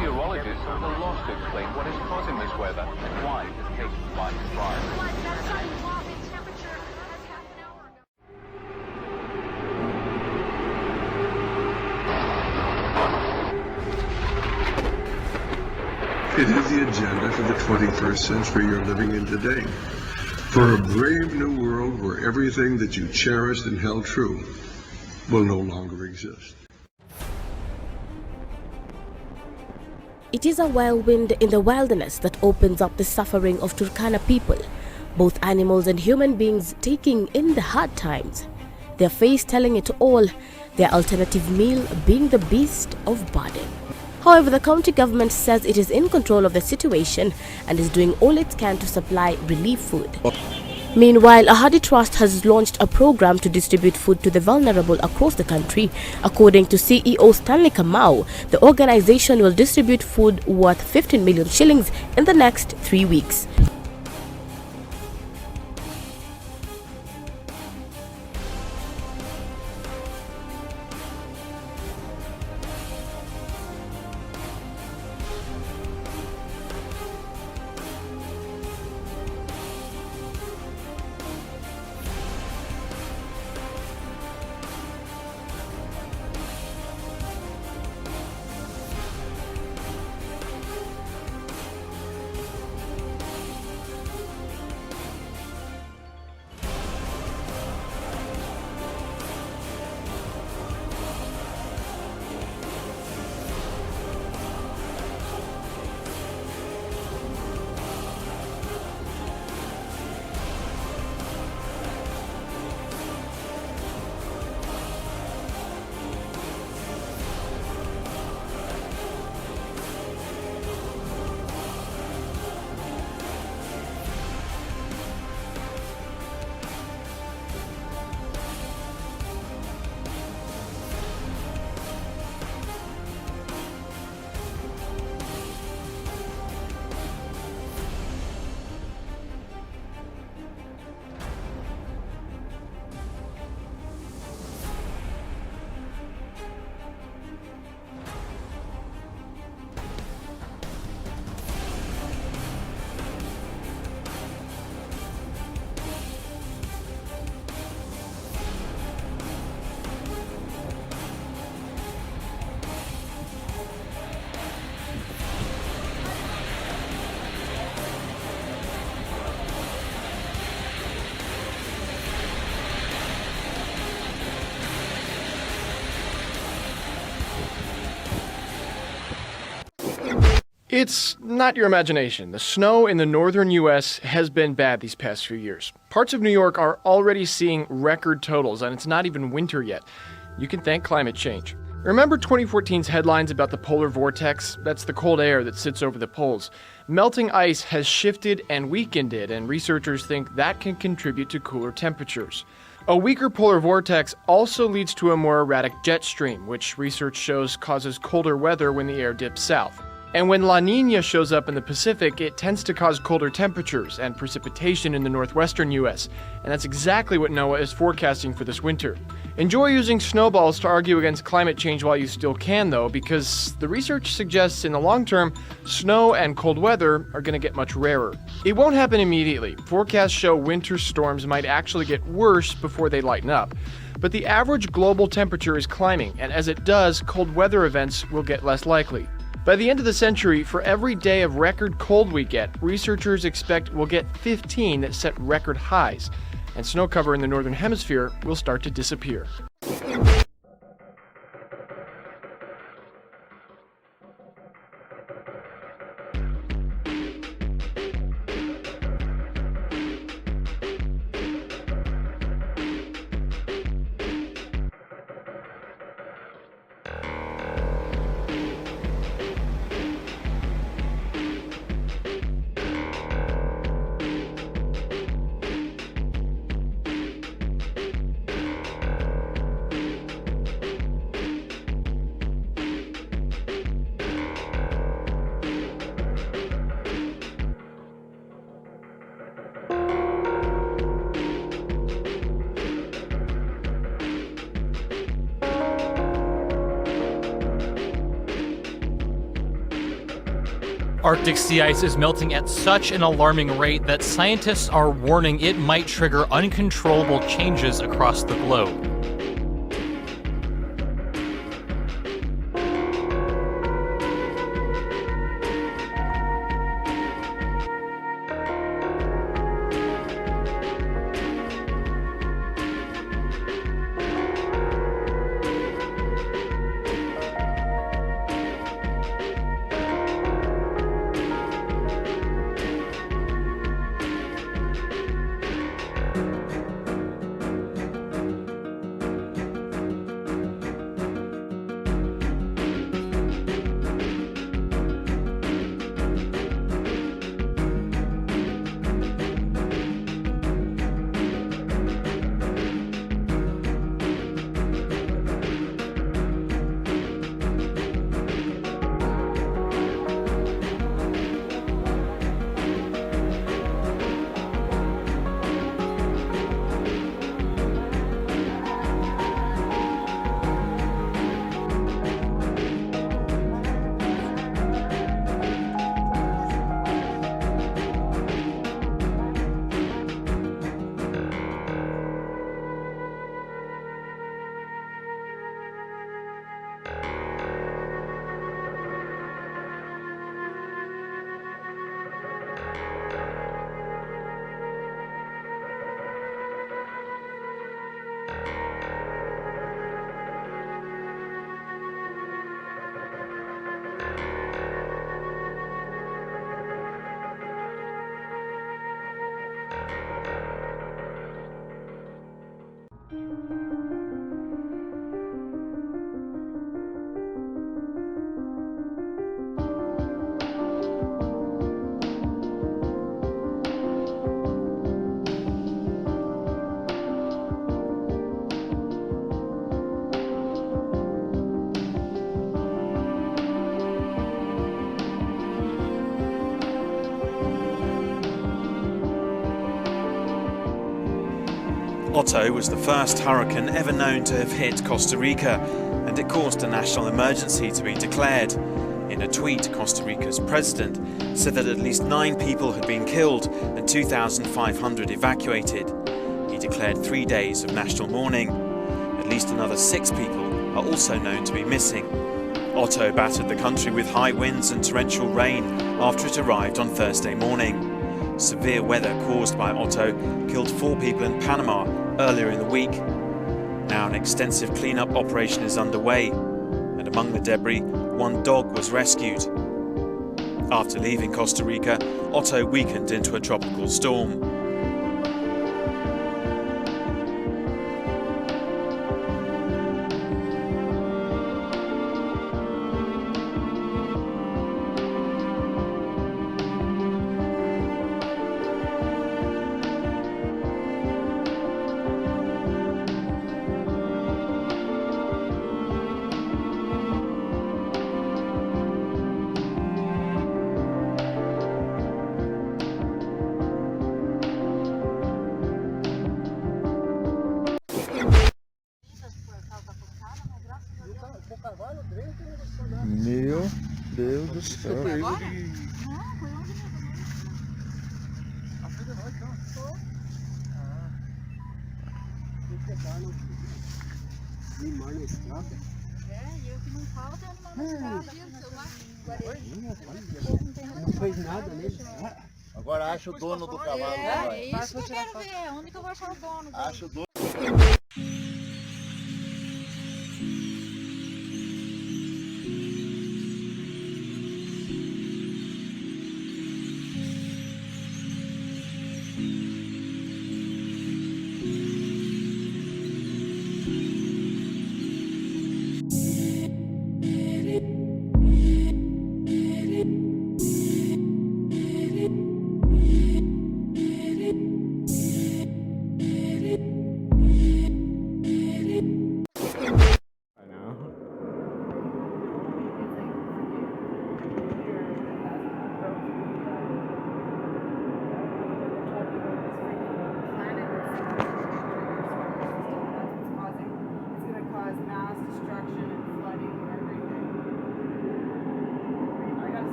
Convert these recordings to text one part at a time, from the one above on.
Meteorologists are at a loss to explain what is causing this weather and why it has taken quite a while. It is the agenda for the 21st century you're living in today. For a brave new world where everything that you cherished and held true will no longer exist. It is a whirlwind in the wilderness that opens up the suffering of Turkana people, both animals and human beings taking in the hard times. Their face telling it all, their alternative meal being the beast of burden. However, the county government says it is in control of the situation and is doing all it can to supply relief food. Meanwhile, Ahadi Trust has launched a program to distribute food to the vulnerable across the country. According to CEO Stanley Kamau, the organization will distribute food worth 15 million shillings in the next 3 weeks. It's not your imagination. The snow in the northern U.S. has been bad these past few years. Parts of New York are already seeing record totals, and it's not even winter yet. You can thank climate change. Remember 2014's headlines about the polar vortex? That's the cold air that sits over the poles. Melting ice has shifted and weakened it, and researchers think that can contribute to cooler temperatures. A weaker polar vortex also leads to a more erratic jet stream, which research shows causes colder weather when the air dips south. And when La Nina shows up in the Pacific, it tends to cause colder temperatures and precipitation in the northwestern U.S., and that's exactly what NOAA is forecasting for this winter. Enjoy using snowballs to argue against climate change while you still can, though, because the research suggests in the long term, snow and cold weather are going to get much rarer. It won't happen immediately. Forecasts show winter storms might actually get worse before they lighten up. But the average global temperature is climbing, and as it does, cold weather events will get less likely. By the end of the century, for every day of record cold we get, researchers expect we'll get 15 that set record highs, and snow cover in the northern hemisphere will start to disappear. Arctic sea ice is melting at such an alarming rate that scientists are warning it might trigger uncontrollable changes across the globe. Otto was the first hurricane ever known to have hit Costa Rica, and it caused a national emergency to be declared. In a tweet, Costa Rica's president said that at least 9 people had been killed and 2,500 evacuated. He declared 3 days of national mourning. At least another 6 people are also known to be missing. Otto battered the country with high winds and torrential rain after it arrived on Thursday morning. Severe weather caused by Otto killed 4 people in Panama earlier in the week. Now an extensive cleanup operation is underway, and among the debris, 1 dog was rescued. After leaving Costa Rica, Otto weakened into a tropical storm. Meu Deus do céu. Não, foi ontem mesmo. Foi. Animal na estrada? E o que não falta é animal na estrada. Não fez nada nele. Agora acha o dono do cavalo. É isso que eu quero ver. Onde que eu vou achar o dono? Acha o dono.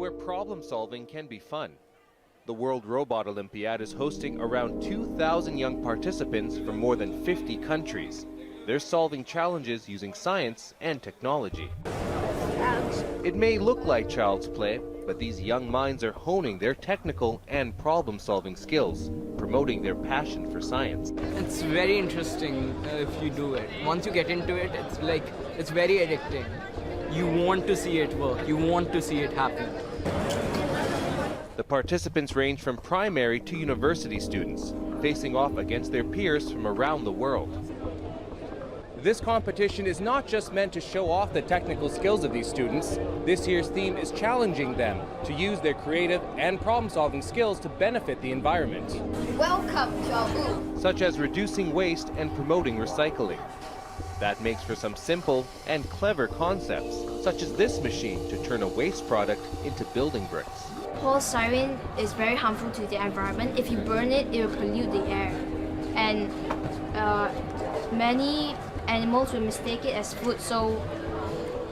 where problem solving can be fun. The World Robot Olympiad is hosting around 2,000 young participants from more than 50 countries. They're solving challenges using science and technology. It may look like child's play, but these young minds are honing their technical and problem-solving skills, promoting their passion for science. It's very interesting if you do it. Once you get into it, it's very addicting. You want to see it work. You want to see it happen. The participants range from primary to university students, facing off against their peers from around the world. This competition is not just meant to show off the technical skills of these students. This year's theme is challenging them to use their creative and problem-solving skills to benefit the environment. Welcome to our booth. Such as reducing waste and promoting recycling. That makes for some simple and clever concepts, such as this machine to turn a waste product into building bricks. Polystyrene is very harmful to the environment. If you burn it, it will pollute the air. And many animals will mistake it as food, so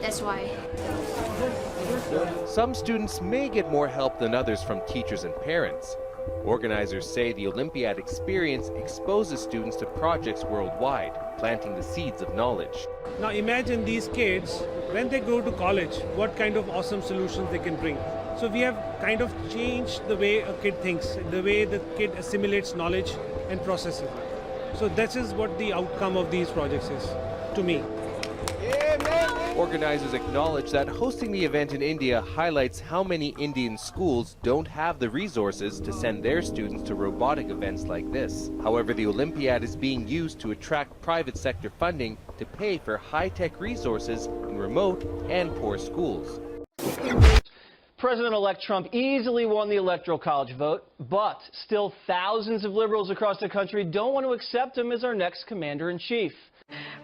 that's why. Some students may get more help than others from teachers and parents. Organizers say the Olympiad experience exposes students to projects worldwide, planting the seeds of knowledge. Now imagine these kids, when they go to college, what kind of awesome solutions they can bring. So we have kind of changed the way a kid thinks, the way the kid assimilates knowledge and processes it. So that is what the outcome of these projects is, to me. Organizers acknowledge that hosting the event in India highlights how many Indian schools don't have the resources to send their students to robotic events like this. However, the Olympiad is being used to attract private sector funding to pay for high-tech resources in remote and poor schools. President-elect Trump easily won the Electoral College vote, but still thousands of liberals across the country don't want to accept him as our next commander-in-chief.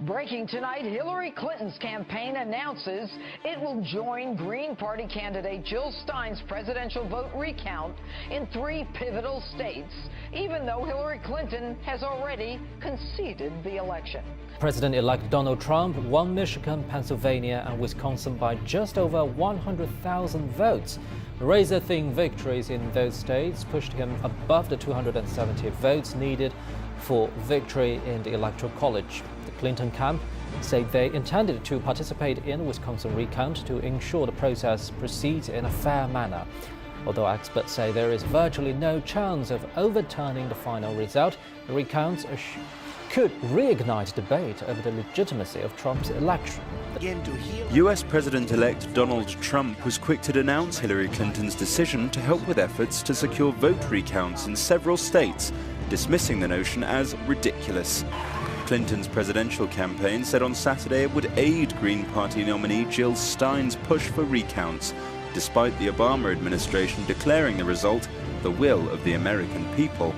Breaking tonight, Hillary Clinton's campaign announces it will join Green Party candidate Jill Stein's presidential vote recount in 3 pivotal states, even though Hillary Clinton has already conceded the election. President-elect Donald Trump won Michigan, Pennsylvania, and Wisconsin by just over 100,000 votes. Razor-thin victories in those states pushed him above the 270 votes needed for victory in the Electoral College. The Clinton camp say they intended to participate in Wisconsin recount to ensure the process proceeds in a fair manner. Although experts say there is virtually no chance of overturning the final result, the recounts could reignite debate over the legitimacy of Trump's election. US President-elect Donald Trump was quick to denounce Hillary Clinton's decision to help with efforts to secure vote recounts in several states, dismissing the notion as ridiculous. Clinton's presidential campaign said on Saturday it would aid Green Party nominee Jill Stein's push for recounts, despite the Obama administration declaring the result the will of the American people.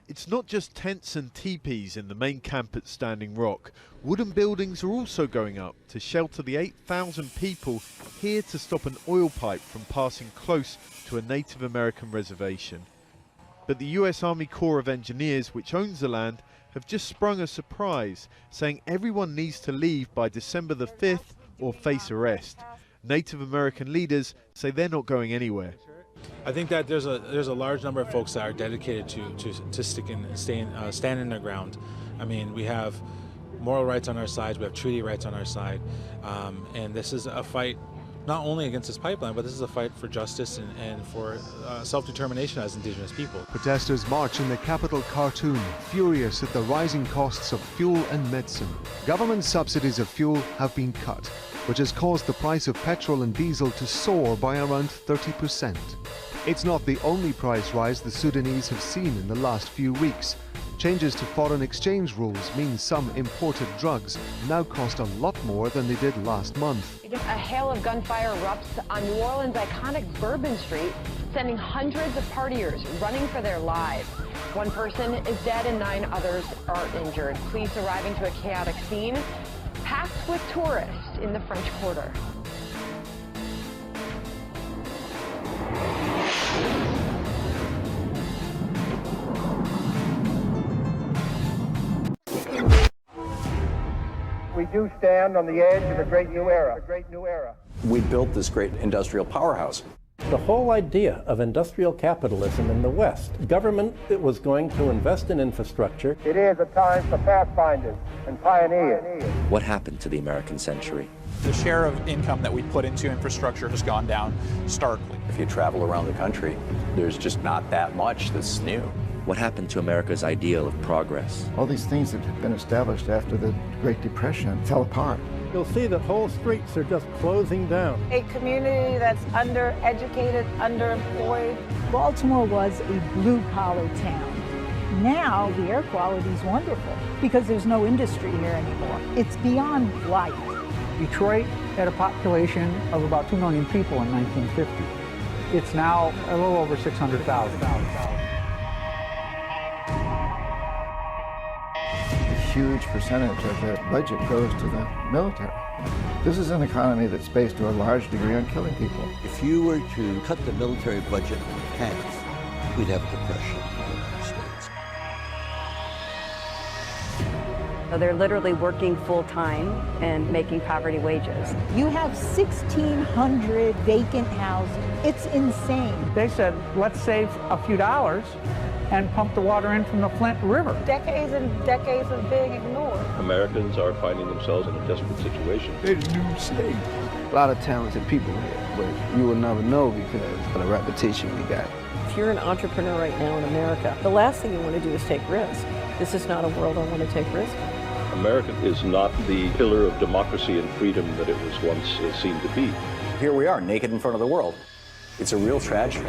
It's not just tents and teepees in the main camp at Standing Rock. Wooden buildings are also going up to shelter the 8,000 people here to stop an oil pipe from passing close to a Native American reservation. But the US Army Corps of Engineers, which owns the land, have just sprung a surprise, saying everyone needs to leave by December the 5th or face arrest. Native American leaders say they're not going anywhere. I think that there's a large number of folks that are dedicated to standing their ground. I mean, we have moral rights on our side, we have treaty rights on our side, and this is a fight not only against this pipeline, but this is a fight for justice and for self-determination as Indigenous people. Protesters march in the capital Khartoum, furious at the rising costs of fuel and medicine. Government subsidies of fuel have been cut, which has caused the price of petrol and diesel to soar by around 30%. It's not the only price rise the Sudanese have seen in the last few weeks. Changes to foreign exchange rules mean some imported drugs now cost a lot more than they did last month. A hail of gunfire erupts on New Orleans' iconic Bourbon Street, sending hundreds of partiers running for their lives. One person is dead and 9 others are injured. Police arriving to a chaotic scene, packed with tourists in the French Quarter. We do stand on the edge of a great new era. We built this great industrial powerhouse. The whole idea of industrial capitalism in the West, government that was going to invest in infrastructure. It is a time for pathfinders and pioneers. What happened to the American century? The share of income that we put into infrastructure has gone down starkly. If you travel around the country, there's just not that much that's new. What happened to America's ideal of progress? All these things that had been established after the Great Depression fell apart. You'll see that whole streets are just closing down. A community that's undereducated, underemployed. Baltimore was a blue-collar town. Now the air quality is wonderful because there's no industry here anymore. It's beyond light. Detroit had a population of about 2 million people in 1950. It's now a little over 600,000. A huge percentage of the budget goes to the military. This is an economy that's based to a large degree on killing people. If you were to cut the military budget in half, we'd have a depression in the United States. So they're literally working full-time and making poverty wages. You have 1,600 vacant houses. It's insane. They said, let's save a few dollars and pump the water in from the Flint River. Decades and decades of being ignored. Americans are finding themselves in a desperate situation. They're new states. A lot of talented people here, but you will never know because of the reputation we got. If you're an entrepreneur right now in America, the last thing you want to do is take risks. This is not a world I want to take risks. America is not the pillar of democracy and freedom that it was once seen to be. Here we are, naked in front of the world. It's a real tragedy.